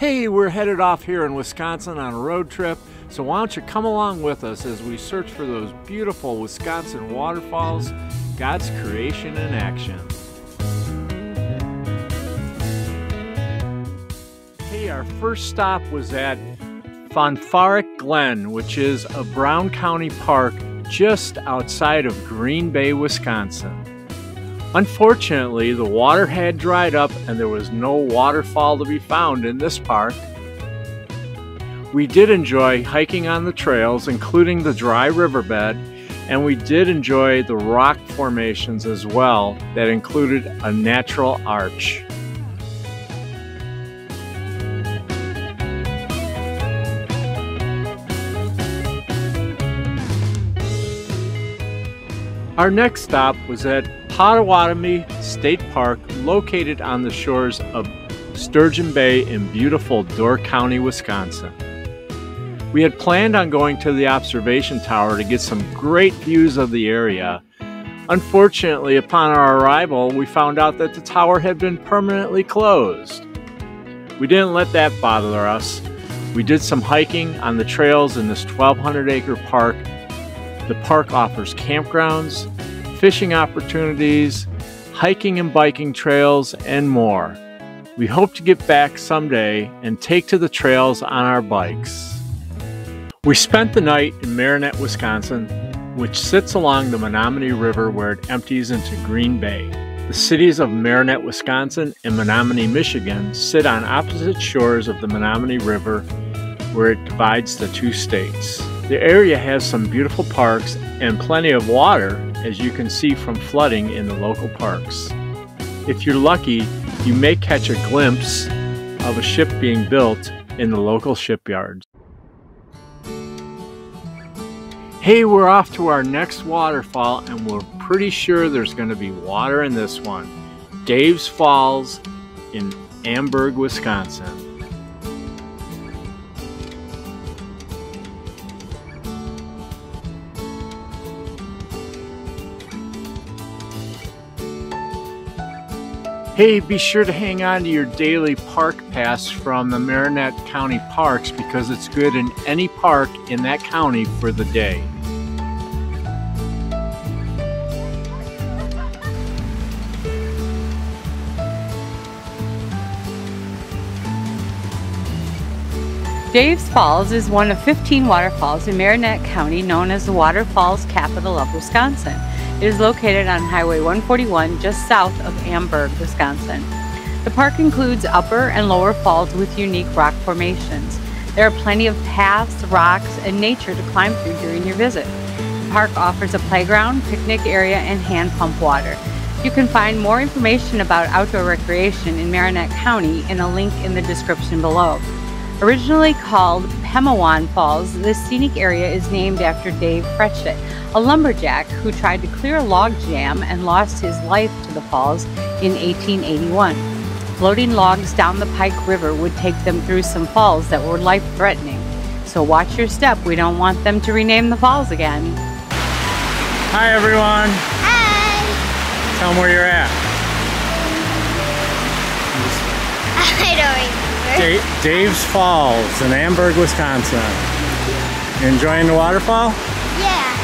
Hey, we're headed off here in Wisconsin on a road trip, so why don't you come along with us as we search for those beautiful Wisconsin waterfalls, God's creation in action. Hey, our first stop was at Fonforek Glen, which is a Brown County park just outside of Green Bay, Wisconsin. Unfortunately, the water had dried up and there was no waterfall to be found in this park. We did enjoy hiking on the trails, including the dry riverbed, and we did enjoy the rock formations as well that included a natural arch. Our next stop was at Potawatomi State Park, located on the shores of Sturgeon Bay in beautiful Door County, Wisconsin. We had planned on going to the observation tower to get some great views of the area. Unfortunately, upon our arrival, we found out that the tower had been permanently closed. We didn't let that bother us. We did some hiking on the trails in this 1,200-acre park. The park offers campgrounds, fishing opportunities, hiking and biking trails, and more. We hope to get back someday and take to the trails on our bikes. We spent the night in Marinette, Wisconsin, which sits along the Menominee River where it empties into Green Bay. The cities of Marinette, Wisconsin and Menominee, Michigan sit on opposite shores of the Menominee River where it divides the two states. The area has some beautiful parks and plenty of water, as you can see from flooding in the local parks. If you're lucky, you may catch a glimpse of a ship being built in the local shipyards. Hey, we're off to our next waterfall, and we're pretty sure there's going to be water in this one. Dave's Falls in Amberg, Wisconsin. Hey, be sure to hang on to your daily park pass from the Marinette County Parks because it's good in any park in that county for the day. Dave's Falls is one of 15 waterfalls in Marinette County known as the Waterfalls capital of Wisconsin. It is located on Highway 141 just south of Amberg, Wisconsin. The park includes upper and lower falls with unique rock formations. There are plenty of paths, rocks, and nature to climb through during your visit. The park offers a playground, picnic area, and hand pump water. You can find more information about outdoor recreation in Marinette County in a link in the description below. Originally called Pemawan Falls, this scenic area is named after Dave Fretchett, a lumberjack who tried to clear a log jam and lost his life to the falls in 1881. Floating logs down the Pike River would take them through some falls that were life-threatening. So watch your step, we don't want them to rename the falls again. Hi everyone! Hi! Tell them where you're at. I don't remember. Dave's Falls in Amberg, Wisconsin. You enjoying the waterfall? Yeah.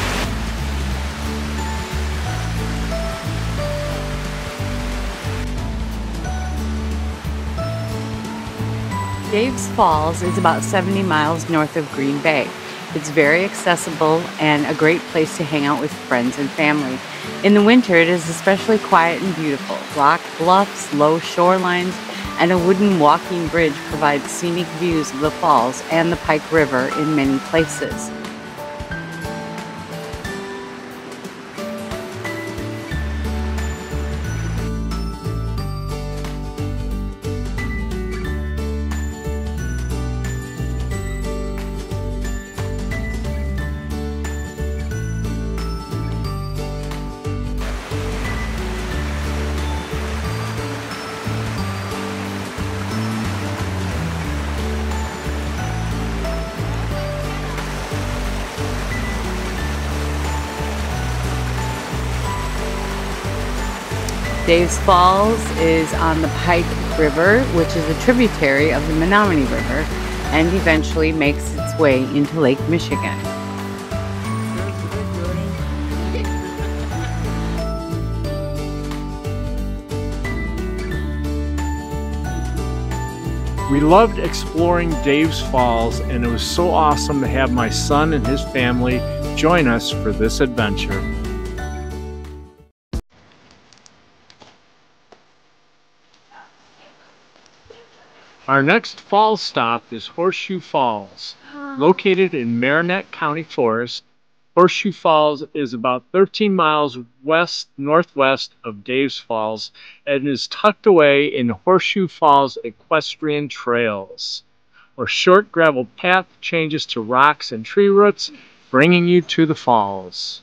Dave's Falls is about 70 miles north of Green Bay. It's very accessible and a great place to hang out with friends and family. In the winter, it is especially quiet and beautiful. Rock bluffs, low shorelines, and a wooden walking bridge provide scenic views of the falls and the Pike River in many places. Dave's Falls is on the Pike River, which is a tributary of the Menominee River, and eventually makes its way into Lake Michigan. We loved exploring Dave's Falls, and it was so awesome to have my son and his family join us for this adventure. Our next fall stop is Horseshoe Falls. Located in Marinette County Forest, Horseshoe Falls is about 13 miles west-northwest of Dave's Falls and is tucked away in Horseshoe Falls Equestrian Trails, where short gravel path changes to rocks and tree roots, bringing you to the falls.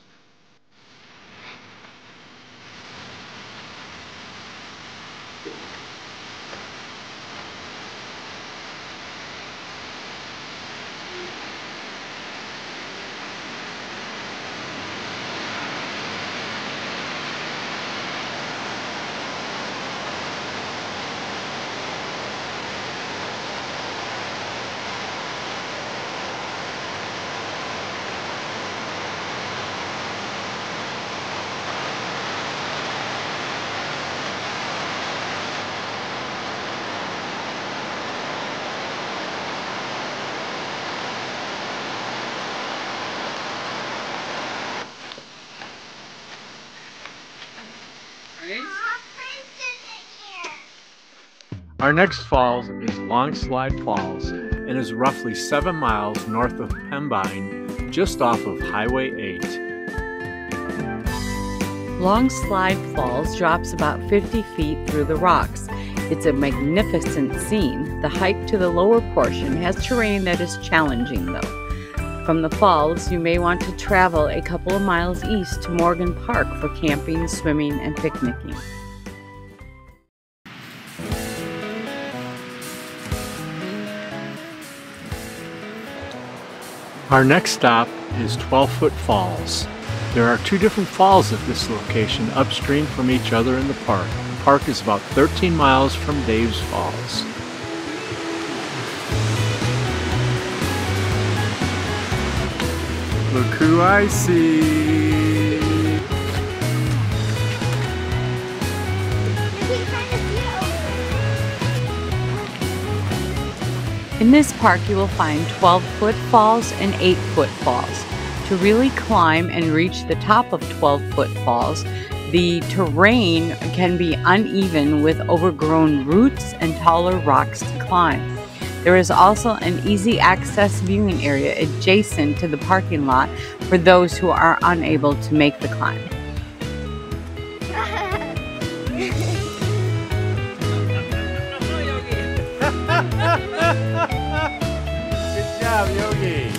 Our next falls is Long Slide Falls and is roughly 7 miles north of Pembine, just off of Highway 8. Long Slide Falls drops about 50 feet through the rocks. It's a magnificent scene. The hike to the lower portion has terrain that is challenging though. From the falls, you may want to travel a couple of miles east to Morgan Park for camping, swimming, and picnicking. Our next stop is 12-Foot Falls. There are 2 different falls at this location upstream from each other in the park. The park is about 13 miles from Dave's Falls. Look who I see! In this park, you will find 12-foot falls and 8-foot falls. To really climb and reach the top of 12-foot falls, the terrain can be uneven with overgrown roots and taller rocks to climb. There is also an easy access viewing area adjacent to the parking lot for those who are unable to make the climb. Good job, Yogi.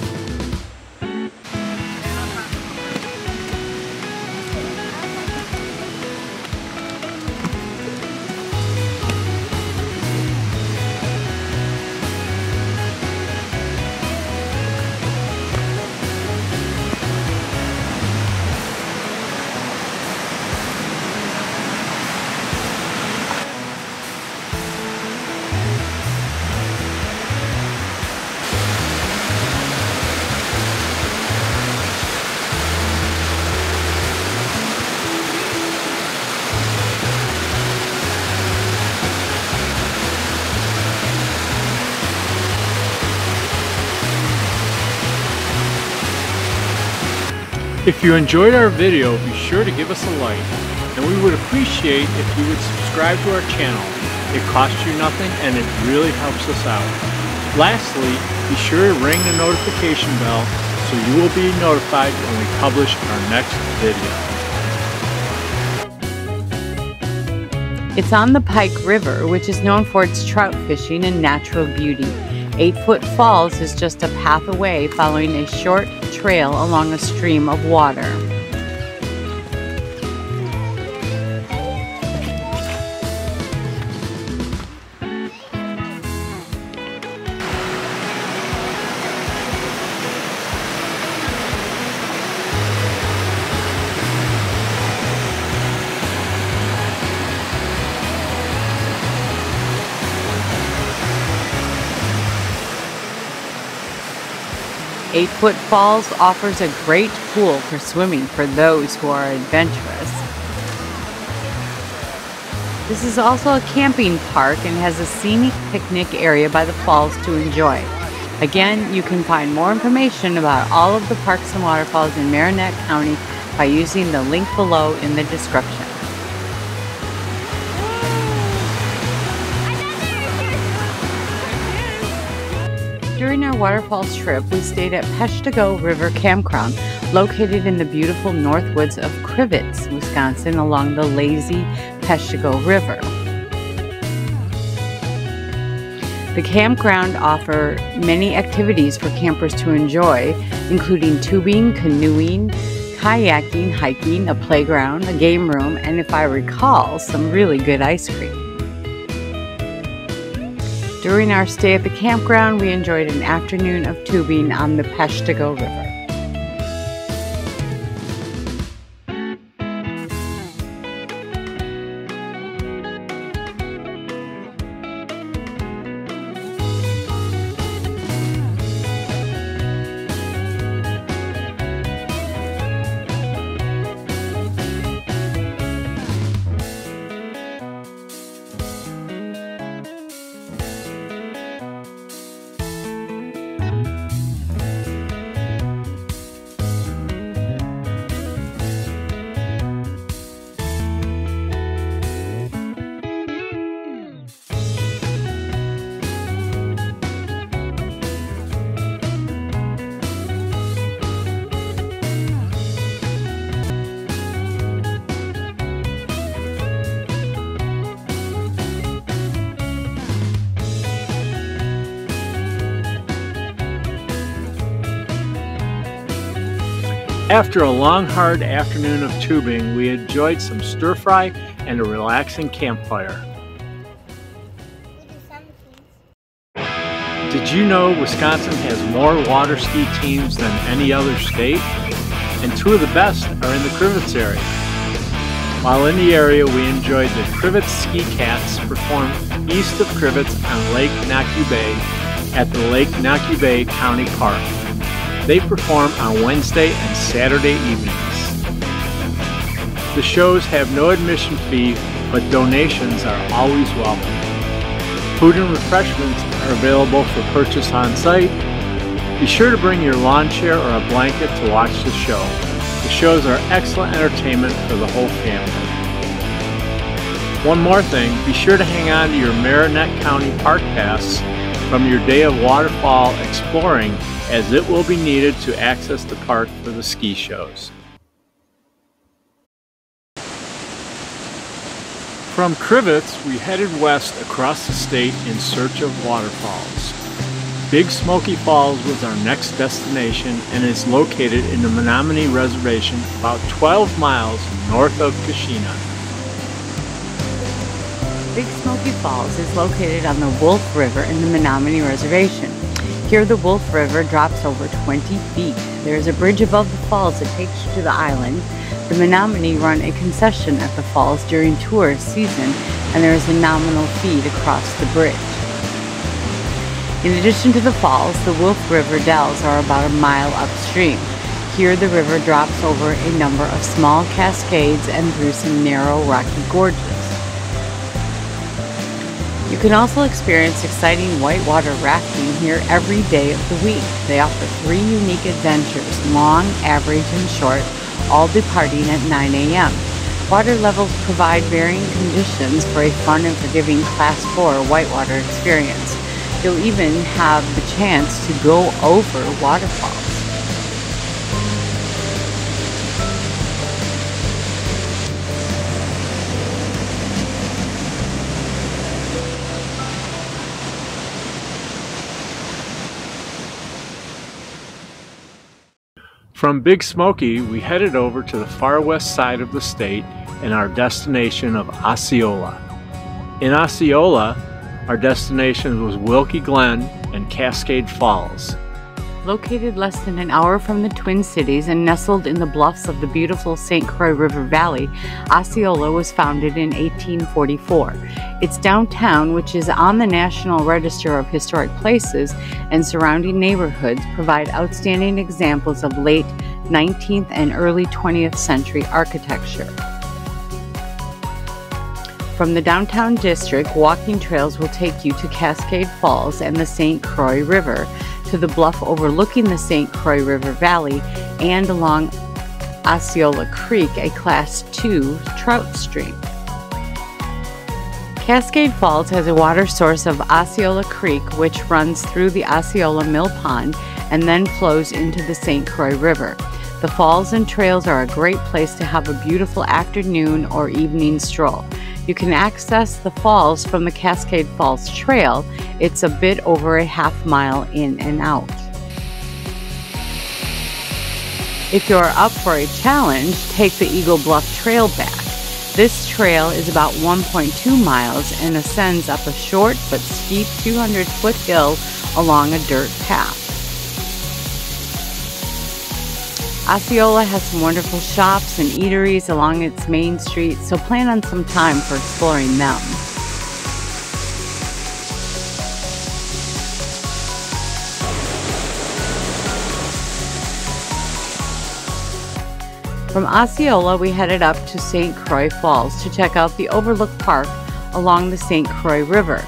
If you enjoyed our video, be sure to give us a like, and we would appreciate if you would subscribe to our channel. It costs you nothing and it really helps us out. Lastly, be sure to ring the notification bell so you will be notified when we publish our next video. It's on the Pike River, which is known for its trout fishing and natural beauty. 8-Foot Falls is just a path away, following a short trail along a stream of water. 8-foot Falls offers a great pool for swimming for those who are adventurous. This is also a camping park and has a scenic picnic area by the falls to enjoy. Again, you can find more information about all of the parks and waterfalls in Marinette County by using the link below in the description. During our Waterfalls trip, we stayed at Peshtigo River Campground, located in the beautiful north woods of Crivitz, Wisconsin, along the lazy Peshtigo River. The campground offers many activities for campers to enjoy, including tubing, canoeing, kayaking, hiking, a playground, a game room, and if I recall, some really good ice cream. During our stay at the campground, we enjoyed an afternoon of tubing on the Peshtigo River. After a long, hard afternoon of tubing, we enjoyed some stir fry and a relaxing campfire. Did you know Wisconsin has more water ski teams than any other state? And two of the best are in the Crivitz area. While in the area, we enjoyed the Crivitz Ski Cats perform east of Crivitz on Lake Noquebay at the Lake Noquebay County Park. They perform on Wednesday and Saturday evenings. The shows have no admission fee, but donations are always welcome. Food and refreshments are available for purchase on site. Be sure to bring your lawn chair or a blanket to watch the show. The shows are excellent entertainment for the whole family. One more thing, be sure to hang on to your Marinette County Park Pass from your day of waterfall exploring, as it will be needed to access the park for the ski shows. From Crivitz, we headed west across the state in search of waterfalls. Big Smokey Falls was our next destination and is located in the Menominee Reservation about 12 miles north of Keshena. Big Smokey Falls is located on the Wolf River in the Menominee Reservation. Here the Wolf River drops over 20 feet. There is a bridge above the falls that takes you to the island. The Menominee run a concession at the falls during tourist season, and there is a nominal fee to cross the bridge. In addition to the falls, the Wolf River dells are about a mile upstream. Here the river drops over a number of small cascades and through some narrow rocky gorges. You can also experience exciting whitewater rafting here every day of the week. They offer 3 unique adventures, long, average, and short, all departing at 9 a.m. Water levels provide varying conditions for a fun and forgiving Class 4 whitewater experience. You'll even have the chance to go over waterfalls. From Big Smoky, we headed over to the far west side of the state and our destination of Osceola. In Osceola, our destination was Glen and Cascade Falls. Located less than an hour from the Twin Cities and nestled in the bluffs of the beautiful St. Croix River Valley, Osceola was founded in 1844. Its downtown, which is on the National Register of Historic Places, and surrounding neighborhoods provide outstanding examples of late 19th and early 20th century architecture. From the downtown district, walking trails will take you to Cascade Falls and the St. Croix River, to the bluff overlooking the St. Croix River Valley, and along Osceola Creek, a Class II trout stream. Cascade Falls has a water source of Osceola Creek, which runs through the Osceola Mill Pond and then flows into the St. Croix River. The falls and trails are a great place to have a beautiful afternoon or evening stroll. You can access the falls from the Cascade Falls Trail. It's a bit over a half-mile in and out. If you're up for a challenge, take the Eagle Bluff Trail back. This trail is about 1.2 miles and ascends up a short but steep 200-foot hill along a dirt path. Osceola has some wonderful shops and eateries along its main street, so plan on some time for exploring them. From Osceola, we headed up to St. Croix Falls to check out the Overlook Park along the St. Croix River.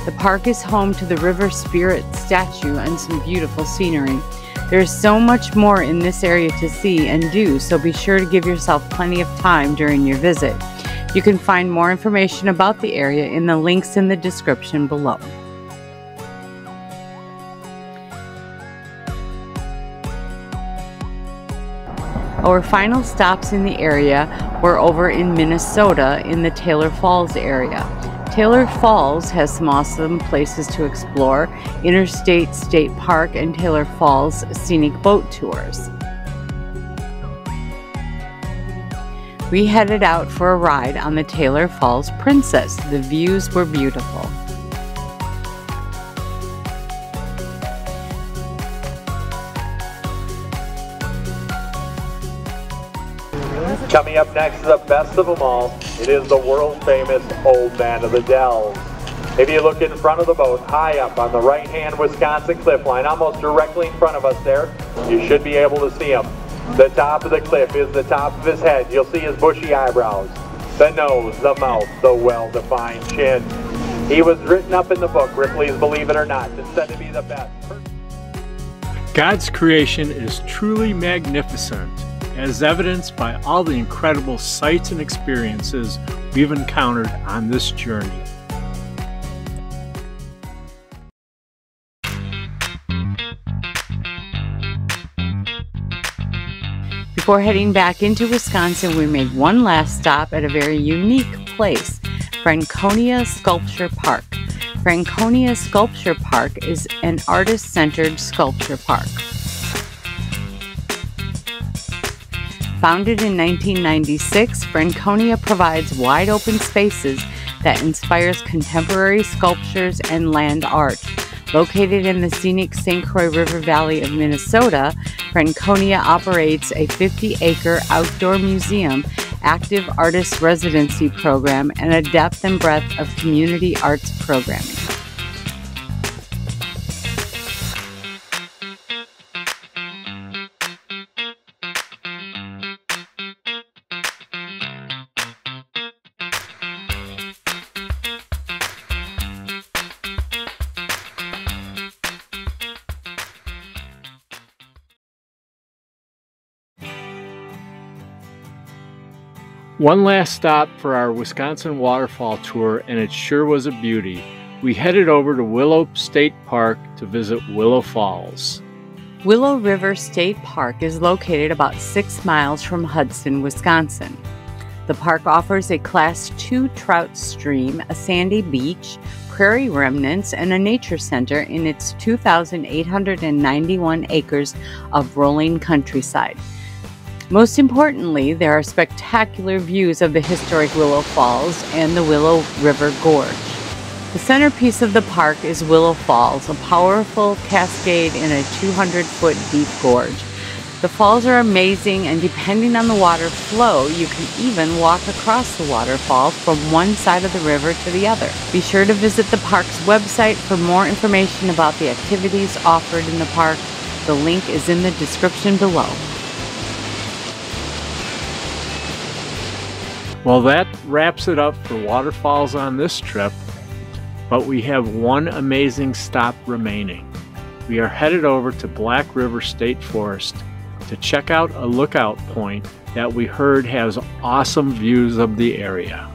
The park is home to the river spirit statue and some beautiful scenery. There is so much more in this area to see and do, so be sure to give yourself plenty of time during your visit. You can find more information about the area in the links in the description below. Our final stops in the area were over in Minnesota in the Taylor Falls area. Taylor Falls has some awesome places to explore: Interstate State Park and Taylor Falls Scenic Boat Tours. We headed out for a ride on the Taylor Falls Princess. The views were beautiful. Coming up next is the best of them all. It is the world-famous Old Man of the Dells. If you look in front of the boat, high up on the right-hand Wisconsin cliff line, almost directly in front of us there, you should be able to see him. The top of the cliff is the top of his head. You'll see his bushy eyebrows, the nose, the mouth, the well-defined chin. He was written up in the book, Ripley's Believe It or Not. It's said to be the best. God's creation is truly magnificent, as evidenced by all the incredible sights and experiences we've encountered on this journey. Before heading back into Wisconsin, we made one last stop at a very unique place, Franconia Sculpture Park. Franconia Sculpture Park is an artist-centered sculpture park. Founded in 1996, Franconia provides wide open spaces that inspires contemporary sculptures and land art. Located in the scenic St. Croix River Valley of Minnesota, Franconia operates a 50-acre outdoor museum, active artist residency program, and a depth and breadth of community arts programming. One last stop for our Wisconsin waterfall tour, and it sure was a beauty. We headed over to Willow State Park to visit Willow Falls. Willow River State Park is located about 6 miles from Hudson, Wisconsin. The park offers a Class II trout stream, a sandy beach, prairie remnants, and a nature center in its 2,891 acres of rolling countryside. Most importantly, there are spectacular views of the historic Willow Falls and the Willow River Gorge. The centerpiece of the park is Willow Falls, a powerful cascade in a 200-foot deep gorge. The falls are amazing, and depending on the water flow, you can even walk across the waterfall from one side of the river to the other. Be sure to visit the park's website for more information about the activities offered in the park. The link is in the description below. Well, that wraps it up for waterfalls on this trip, but we have one amazing stop remaining. We are headed over to Black River State Forest to check out a lookout point that we heard has awesome views of the area.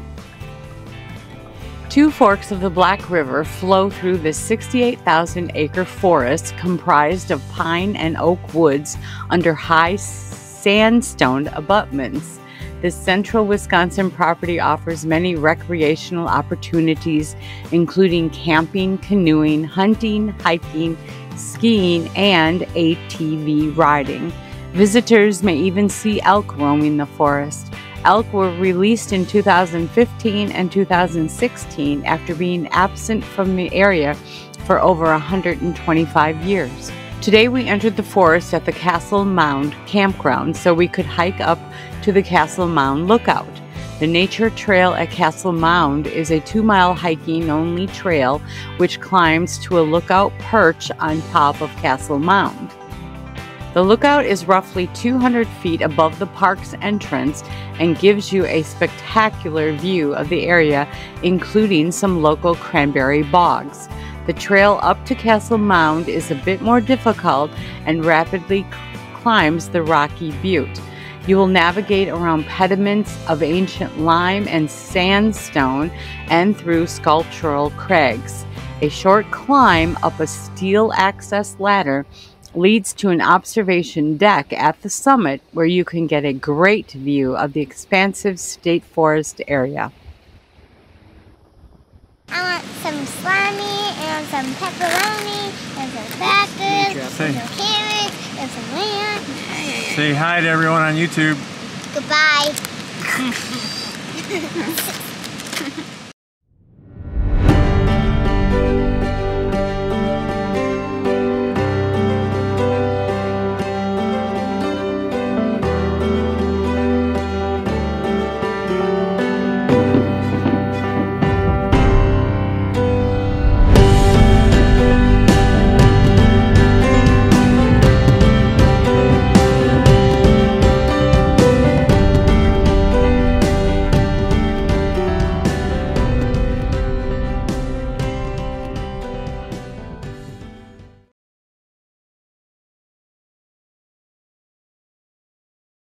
Two forks of the Black River flow through the 68,000-acre forest comprised of pine and oak woods under high sandstone abutments. This central Wisconsin property offers many recreational opportunities, including camping, canoeing, hunting, hiking, skiing, and ATV riding. Visitors may even see elk roaming the forest. Elk were released in 2015 and 2016 after being absent from the area for over 125 years. Today we entered the forest at the Castle Mound Campground so we could hike up to the Castle Mound Lookout. The nature trail at Castle Mound is a 2-mile hiking-only trail which climbs to a lookout perch on top of Castle Mound. The lookout is roughly 200 feet above the park's entrance and gives you a spectacular view of the area, including some local cranberry bogs. The trail up to Castle Mound is a bit more difficult and rapidly climbs the rocky butte. You will navigate around pediments of ancient lime and sandstone and through sculptural crags. A short climb up a steel access ladder leads to an observation deck at the summit where you can get a great view of the expansive state forest area. I want some salami and some pepperoni and some crackers and some carrots and some lamb. Say hi to everyone on YouTube. Goodbye.